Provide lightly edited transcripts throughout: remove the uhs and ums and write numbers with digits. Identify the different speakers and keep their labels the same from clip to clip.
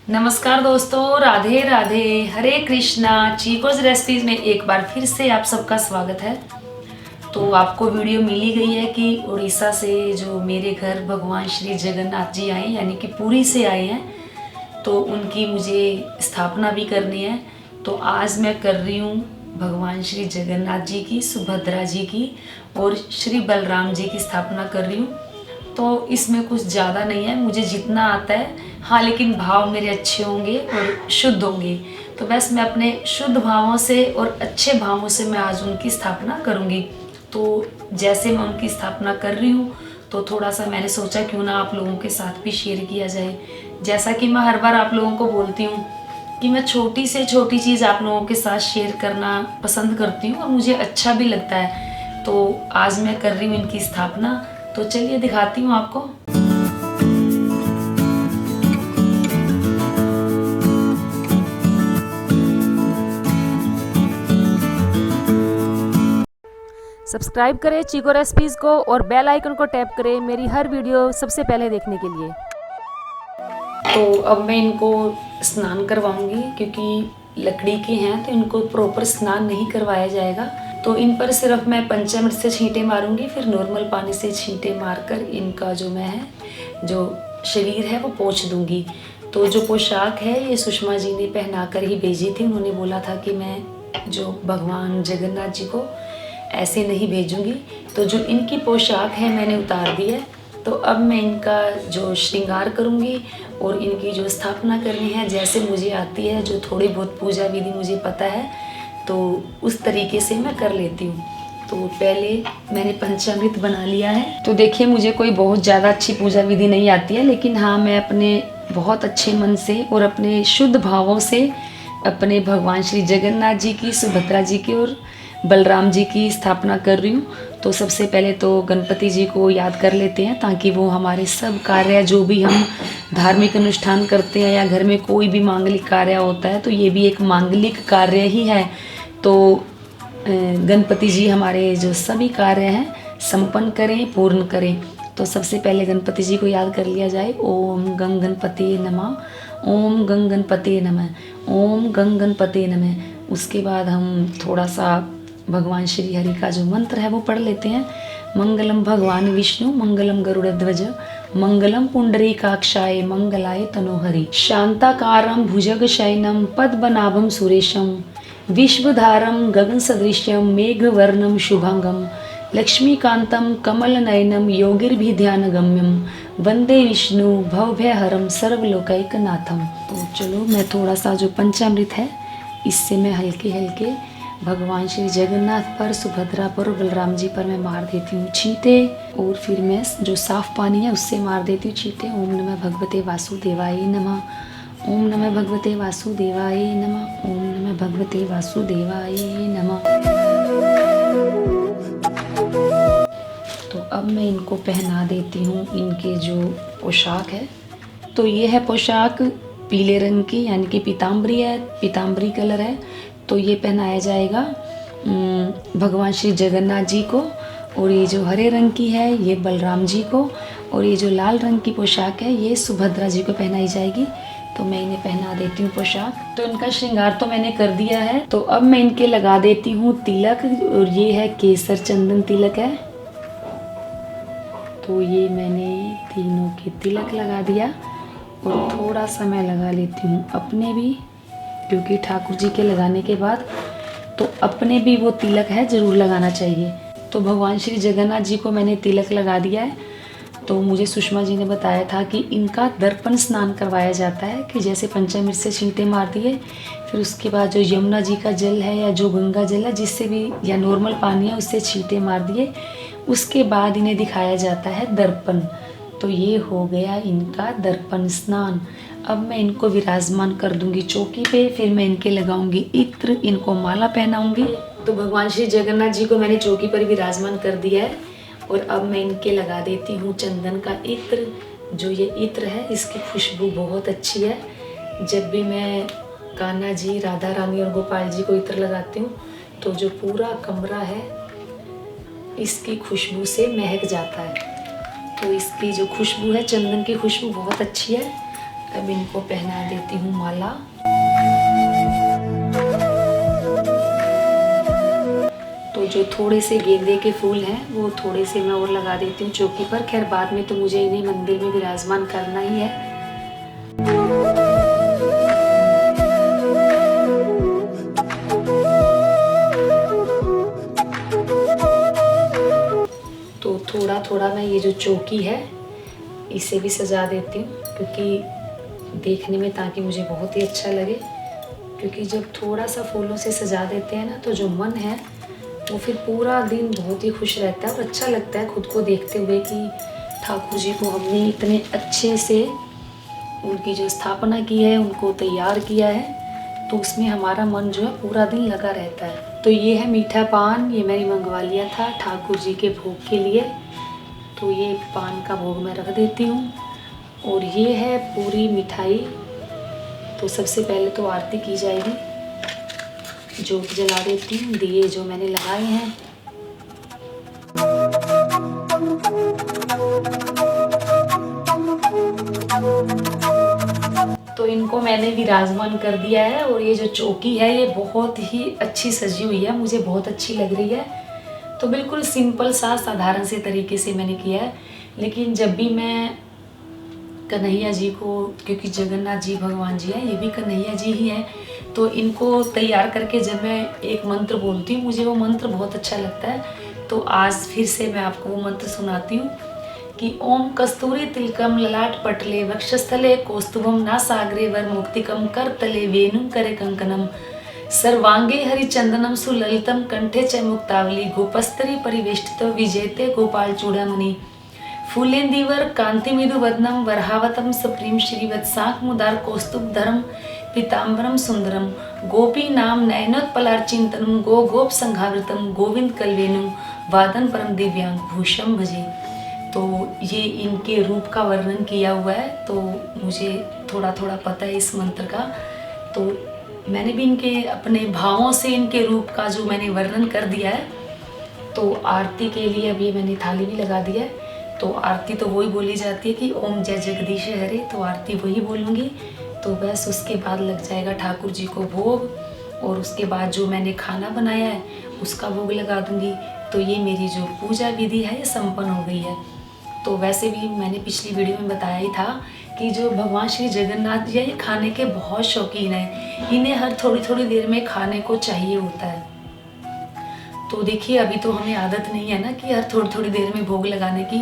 Speaker 1: नमस्कार दोस्तों, राधे राधे, हरे कृष्णा। चीकोज रेसिपीज में एक बार फिर से आप सबका स्वागत है। तो आपको वीडियो मिली गई है कि उड़ीसा से जो मेरे घर भगवान श्री जगन्नाथ जी आए, यानी कि पुरी से आए हैं, तो उनकी मुझे स्थापना भी करनी है। तो आज मैं कर रही हूँ भगवान श्री जगन्नाथ जी की, सुभद्रा जी की और श्री बलराम जी की स्थापना कर रही हूँ। तो इसमें कुछ ज़्यादा नहीं है, मुझे जितना आता है। हाँ, लेकिन भाव मेरे अच्छे होंगे और शुद्ध होंगे। तो बस मैं अपने शुद्ध भावों से और अच्छे भावों से मैं आज उनकी स्थापना करूँगी। तो जैसे मैं उनकी स्थापना कर रही हूँ, तो थोड़ा सा मैंने सोचा क्यों ना आप लोगों के साथ भी शेयर किया जाए। जैसा कि मैं हर बार आप लोगों को बोलती हूँ कि मैं छोटी से छोटी चीज़ आप लोगों के साथ शेयर करना पसंद करती हूँ और मुझे अच्छा भी लगता है। तो आज मैं कर रही हूँ इनकी स्थापना। तो चलिए दिखाती हूँ आपको।
Speaker 2: सब्सक्राइब करें चीको रेसिपीज़ को और बेल आइकन को टैप करें मेरी हर वीडियो सबसे पहले देखने के लिए।
Speaker 1: तो अब मैं इनको स्नान करवाऊंगी, क्योंकि लकड़ी के हैं तो इनको प्रॉपर स्नान नहीं करवाया जाएगा। तो इन पर सिर्फ मैं पंचामृत से छींटे मारूंगी, फिर नॉर्मल पानी से छींटे मारकर इनका जो मैं है जो शरीर है वो पोंछ दूंगी। तो जो पोशाक है ये सुषमा जी ने पहना कर ही भेजी थी। उन्होंने बोला था कि मैं जो भगवान जगन्नाथ जी को ऐसे नहीं भेजूंगी। तो जो इनकी पोशाक है मैंने उतार दी है। तो अब मैं इनका जो श्रृंगार करूंगी और इनकी जो स्थापना करनी है जैसे मुझे आती है, जो थोड़ी बहुत पूजा विधि मुझे पता है, तो उस तरीके से मैं कर लेती हूँ। तो पहले मैंने पंचामृत बना लिया है। तो देखिए, मुझे कोई बहुत ज़्यादा अच्छी पूजा विधि नहीं आती है, लेकिन हाँ, मैं अपने बहुत अच्छे मन से और अपने शुद्ध भावों से अपने भगवान श्री जगन्नाथ जी की, सुभद्रा जी की और बलराम जी की स्थापना कर रही हूँ। तो सबसे पहले तो गणपति जी को याद कर लेते हैं, ताकि वो हमारे सब कार्य, जो भी हम धार्मिक अनुष्ठान करते हैं या घर में कोई भी मांगलिक कार्य होता है, तो ये भी एक मांगलिक कार्य ही है। तो गणपति जी हमारे जो सभी कार्य हैं संपन्न करें, पूर्ण करें। तो सबसे पहले गणपति जी को याद कर लिया जाए। ओम गंग गणपति नमः, ओम गंग गणपति नमः, ओम गंग गणपति नमः। उसके बाद हम थोड़ा सा भगवान श्री हरि का जो मंत्र है वो पढ़ लेते हैं। मंगलम भगवान विष्णु, मंगलम गरुड़ ध्वज, मंगलम पुंडरीकाक्षाय, मंगलाय तनोहरि। शांताकारं भुजग शयनम पद्मनाभं सुरेशम, विश्वधारं गगन सदृश्यम, मेघवर्णम शुभांगम, लक्ष्मीकांतं कमलनयनं, योगिर्भिध्यानगम्यं, वंदे विष्णु भवभयहरं सर्वलोकैकनाथम। तो चलो, मैं थोड़ा सा जो पंचामृत है इससे मैं हल्के हल्के भगवान श्री जगन्नाथ पर, सुभद्रा पर और बलराम जी पर मैं मार देती हूँ छींटे। और फिर मैं जो साफ पानी है उससे मार देती हूँ छींटे। ओम नमः भगवते वासुदेवाय नमः, ओम नमः भगवते वासुदेवाय नमः, ओम नमः भगवते वासुदेवाय नमः। तो अब मैं इनको पहना देती हूँ इनके जो पोशाक है। तो ये है पोशाक पीले रंग की, यानी कि पीताम्बरी है, पीताम्बरी कलर है। तो ये पहनाया जाएगा भगवान श्री जगन्नाथ जी को। और ये जो हरे रंग की है ये बलराम जी को, और ये जो लाल रंग की पोशाक है ये सुभद्रा जी को पहनाई जाएगी। तो मैं इन्हें पहना देती हूँ पोशाक। तो इनका श्रृंगार तो मैंने कर दिया है। तो अब मैं इनके लगा देती हूँ तिलक, और ये है केसर चंदन तिलक है। तो ये मैंने तीनों के तिलक लगा दिया, और थोड़ा सा मैं लगा लेती हूँ अपने भी, क्योंकि ठाकुर जी के लगाने के बाद तो अपने भी वो तिलक है ज़रूर लगाना चाहिए। तो भगवान श्री जगन्नाथ जी को मैंने तिलक लगा दिया है। तो मुझे सुषमा जी ने बताया था कि इनका दर्पण स्नान करवाया जाता है, कि जैसे पंचामृत से छींटे मार दिए, फिर उसके बाद जो यमुना जी का जल है या जो गंगा जल है, जिससे भी, या नॉर्मल पानी है उससे छींटे मार दिए, उसके बाद इन्हें दिखाया जाता है दर्पण। तो ये हो गया इनका दर्पण स्नान। अब मैं इनको विराजमान कर दूंगी चौकी पे, फिर मैं इनके लगाऊंगी इत्र, इनको माला पहनाऊंगी। तो भगवान श्री जगन्नाथ जी को मैंने चौकी पर विराजमान कर दिया है, और अब मैं इनके लगा देती हूँ चंदन का इत्र। जो ये इत्र है इसकी खुशबू बहुत अच्छी है। जब भी मैं कान्हा जी, राधा रानी और गोपाल जी को इत्र लगाती हूँ तो जो पूरा कमरा है इसकी खुशबू से महक जाता है। तो इसकी जो खुशबू है, चंदन की खुशबू बहुत अच्छी है। अब इनको पहना देती हूँ माला। तो जो थोड़े से गेंदे के फूल हैं वो थोड़े से मैं और लगा देती हूँ चौकी पर। खैर बाद में तो मुझे इन्हें मंदिर में विराजमान करना ही है। तो थोड़ा थोड़ा मैं ये जो चौकी है इसे भी सजा देती हूँ, क्योंकि देखने में ताकि मुझे बहुत ही अच्छा लगे। क्योंकि जब थोड़ा सा फूलों से सजा देते हैं ना तो जो मन है वो फिर पूरा दिन बहुत ही खुश रहता है और अच्छा लगता है खुद को देखते हुए कि ठाकुर जी को हमने इतने अच्छे से उनकी जो स्थापना की है, उनको तैयार किया है, तो उसमें हमारा मन जो है पूरा दिन लगा रहता है। तो ये है मीठा पान, ये मैंने मंगवा लिया था ठाकुर जी के भोग के लिए। तो ये पान का भोग मैं रख देती हूँ। और ये है पूरी मिठाई। तो सबसे पहले तो आरती की जाएगी, जोत जला देती हूँ, दिए जो मैंने लगाए हैं। तो इनको मैंने विराजमान कर दिया है। और ये जो चौकी है ये बहुत ही अच्छी सजी हुई है, मुझे बहुत अच्छी लग रही है। तो बिल्कुल सिंपल सा साधारण से तरीके से मैंने किया है। लेकिन जब भी मैं कन्हैया जी को, क्योंकि जगन्नाथ जी भगवान जी हैं, ये भी कन्हैया जी ही हैं, तो इनको तैयार करके जब मैं एक मंत्र बोलती हूँ, मुझे वो मंत्र बहुत अच्छा लगता है। तो आज फिर से मैं आपको वो मंत्र सुनाती हूँ कि ओम कस्तूरी तिलकम ललाट पटले वक्षस्थले कौस्तुभम नासाग्रे वर मुक्तिकम करतले वेणुं करे कंकणम सर्वांगे हरिचंदनम सुललितम कंठे च मुक्तावली गोपस्तरी परिवेष्टितो विजेते गोपाल चूड़ामणि फूलेंदीवर कांतिमिदु वदनम वरहावतम सप्रीम श्रीवत्साक मुदार कौस्तुभधरम पीताम्बरम सुंदरम गोपी नाम नयनोत्पलार्चिंतनम गो गोप संघावृतम गोविंद कलवेनु वादन परम दिव्यांग भूषम भजे। तो ये इनके रूप का वर्णन किया हुआ है, तो मुझे थोड़ा थोड़ा पता है इस मंत्र का। तो मैंने भी इनके अपने भावों से इनके रूप का जो मैंने वर्णन कर दिया है। तो आरती के लिए अभी मैंने थाली भी लगा दिया है। तो आरती तो वही बोली जाती है कि ओम जय जगदीश हरे, तो आरती वही बोलूँगी। तो बस उसके बाद लग जाएगा ठाकुर जी को भोग, और उसके बाद जो मैंने खाना बनाया है उसका भोग लगा दूँगी। तो ये मेरी जो पूजा विधि है ये संपन्न हो गई है। तो वैसे भी मैंने पिछली वीडियो में बताया ही था कि जो भगवान श्री जगन्नाथ जी है ये खाने के बहुत शौकीन हैं। इन्हें हर थोड़ी थोड़ी देर में खाने को चाहिए होता है। तो देखिए अभी तो हमें आदत नहीं है ना कि हर थोड़ी थोड़ी देर में भोग लगाने की।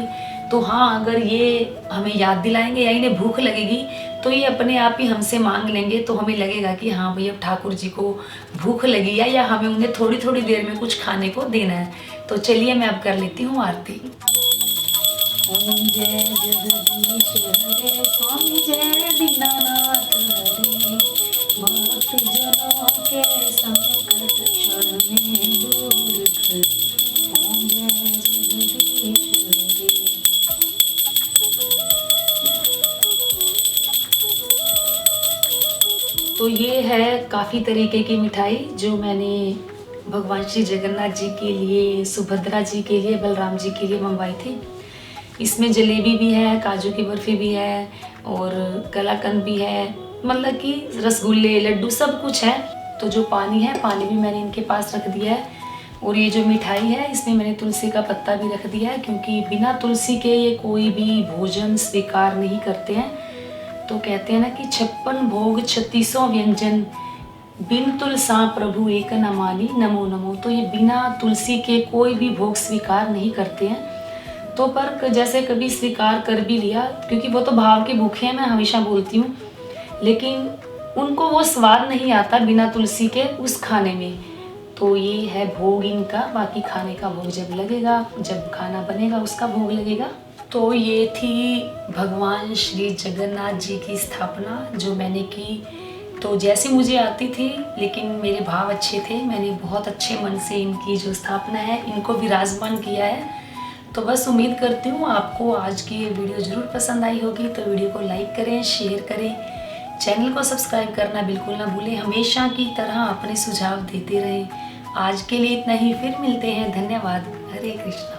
Speaker 1: तो हाँ, अगर ये हमें याद दिलाएंगे या इन्हें भूख लगेगी तो ये अपने आप ही हमसे मांग लेंगे। तो हमें लगेगा कि हाँ भाई अब ठाकुर जी को भूख लगी है, या हमें उन्हें थोड़ी थोड़ी देर में कुछ खाने को देना है। तो चलिए मैं अब कर लेती हूँ आरती। ओम जय जगदीश हरे, स्वामी जय दीनानाथ हरे, भक्त जनों के संकट क्षण में दूर कर। ओम जय जगदीश हरे। तो ये है काफ़ी तरीके की मिठाई जो मैंने भगवान श्री जगन्नाथ जी के लिए, सुभद्रा जी के लिए, बलराम जी के लिए मंगवाई थी। इसमें जलेबी भी है, काजू की बर्फ़ी भी है और कलाकंद भी है, मतलब कि रसगुल्ले, लड्डू सब कुछ है। तो जो पानी है, पानी भी मैंने इनके पास रख दिया है। और ये जो मिठाई है इसमें मैंने तुलसी का पत्ता भी रख दिया है, क्योंकि बिना तुलसी के ये कोई भी भोजन स्वीकार नहीं करते हैं। तो कहते हैं ना कि 56 भोग 36 व्यंजन, बिन तुलसा प्रभु एक न मानी, नमो नमो। तो ये बिना तुलसी के कोई भी भोग स्वीकार नहीं करते हैं। तो पर जैसे कभी स्वीकार कर भी लिया, क्योंकि वो तो भाव के भूखे हैं, मैं हमेशा बोलती हूँ, लेकिन उनको वो स्वाद नहीं आता बिना तुलसी के उस खाने में। तो ये है भोग इनका। बाकी खाने का भोग जब लगेगा, जब खाना बनेगा उसका भोग लगेगा। तो ये थी भगवान श्री जगन्नाथ जी की स्थापना जो मैंने की। तो जैसे मुझे आती थी, लेकिन मेरे भाव अच्छे थे, मैंने बहुत अच्छे मन से इनकी जो स्थापना है इनको विराजमान किया है। तो बस उम्मीद करती हूँ आपको आज की ये वीडियो ज़रूर पसंद आई होगी। तो वीडियो को लाइक करें, शेयर करें, चैनल को सब्सक्राइब करना बिल्कुल ना भूलें। हमेशा की तरह अपने सुझाव देते रहें। आज के लिए इतना ही, फिर मिलते हैं। धन्यवाद। हरे कृष्णा।